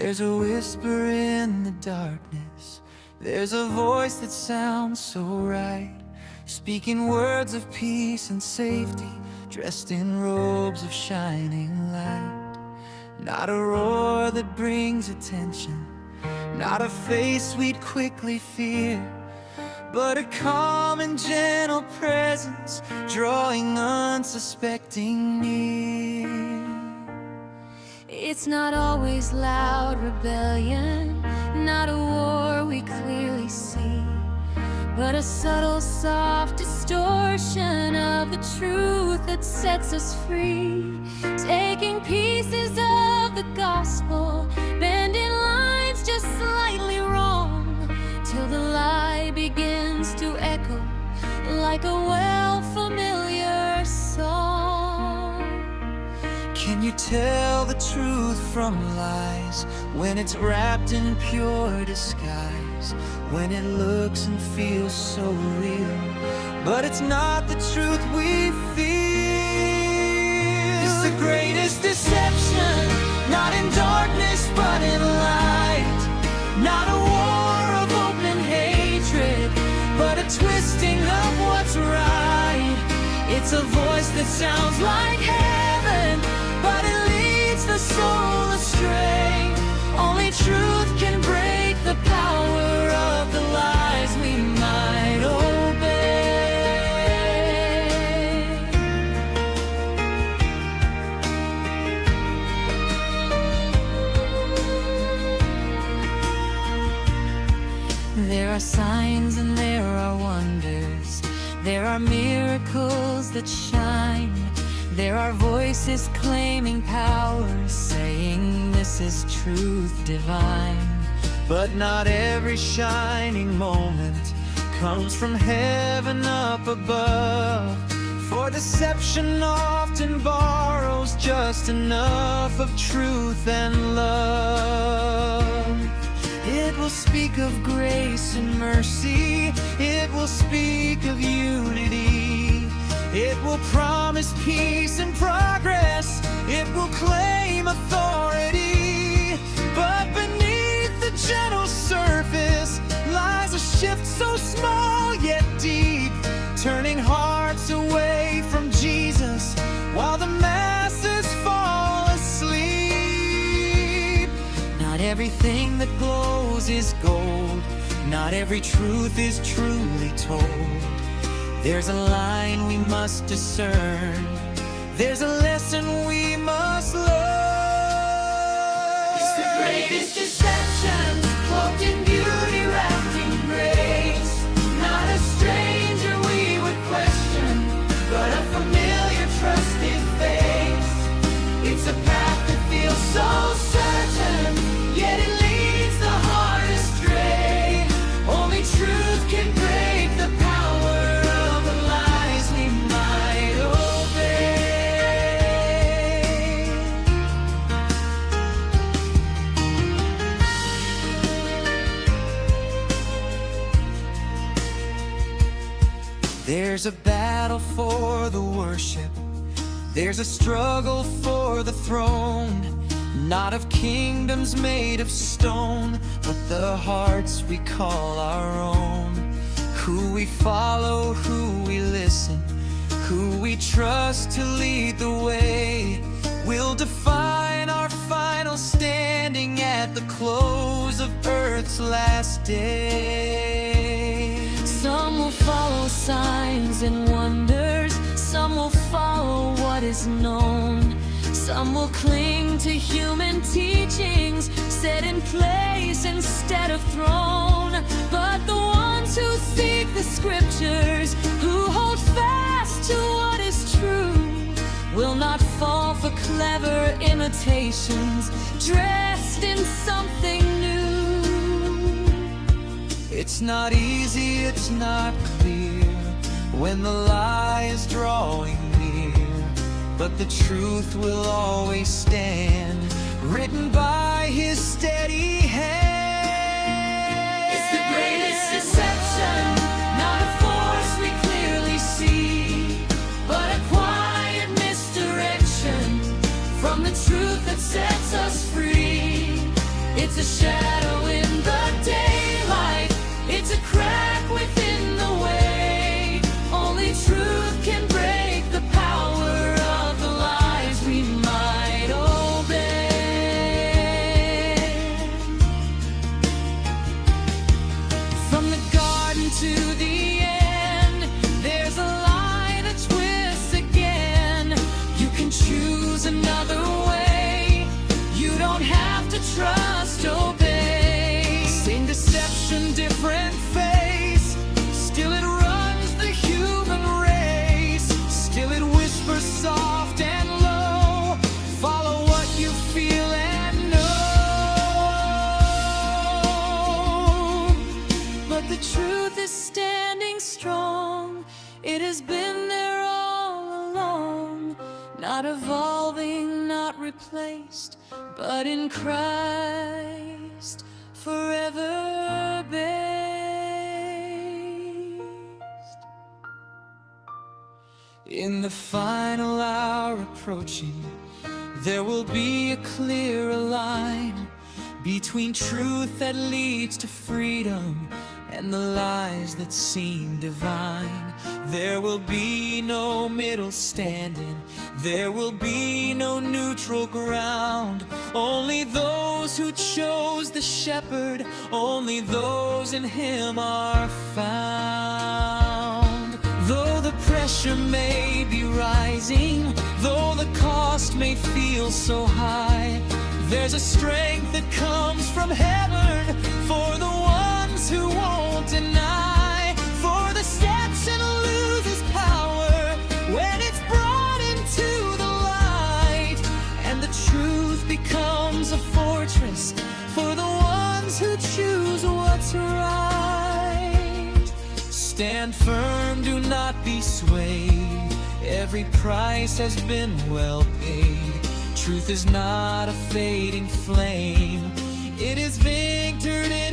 There's a whisper in the darkness. There's a voice that sounds so right, speaking words of peace and safety, dressed in robes of shining light. Not a roar that brings attention, not a face we'd quickly fear, but a calm and gentle presence, drawing unsuspecting near. It's not always loud rebellion, not a war we clearly see, but a subtle, soft distortion of the truth that sets us free. Taking pieces of the gospel, bending lines just slightly wrong, till the lie begins to echo like a well-familiar song. Can you tell the truth from lies when it's wrapped in pure disguise? When it looks and feels so real, but it's not the truth we feel. It's the greatest deception, not in darkness but in light. Not a war of open hatred, but a twisting of what's right. It's a voice that sounds like heaven, but it leads the soul astray. Only truth can break the power of the lies we might obey. There are signs and there are wonders, there are miracles that shine. There are voices claiming power, saying this is truth divine. But not every shining moment comes from heaven up above, for deception often borrows just enough of truth and love. It will speak of grace and mercy, it will speak of unity, it will promise peace and progress, it will claim authority. But beneath the gentle surface lies a shift so small yet deep, turning hearts away from Jesus while the masses fall asleep. Not everything that glows is gold, not every truth is truly told. There's a line we must discern, there's a lesson we must learn. It's the greatest deception, cloaked in beauty, wrapped in grace. Not a stranger we would question, but a familiar, trusted face. It's a path that feels so certain, yet it leads the heart astray. Only truth can break the power of the lies we might obey. There's a battle for the worship, there's a struggle for the throne, not of kingdoms made of stone, but the hearts we call our own. Who we follow, who we listen, who we trust to lead the way, will define our final standing at the close of earth's last day. Some will follow signs and wonders, some will follow what is known, some will cling to human teachings set in place instead of thrown. But the ones who seek the scriptures, who hold fast to what is true, will not fall for clever imitations dressed in something new. It's not easy, it's not clear when the lie is drawing near, but the truth will always stand, written by His steady hand. It's the greatest deception, not a force we clearly see, but a quiet misdirection from the truth that sets us free. ocean, different face. Still it runs the human race. Still it whispers soft and low. Follow what you feel and know. But the truth is standing strong. It has been there all along. Not evolving, not replaced, but in Christ forever based. In the final hour approaching, there will be a clearer line between truth that leads to freedom and the lies that seem divine. There will be no middle standing. There will be no neutral ground. Only those who chose the shepherd, only those in him are found. Though the pressure may be rising, though the cost may feel so high, there's a strength that comes from heaven for the ones who won't deny. For the steps and loses power when it's brought into the light, and the truth becomes a fortress for the ones who choose what's right. Stand firm, do not be swayed. Every price has been well paid. Truth is not a fading flame. It is victored in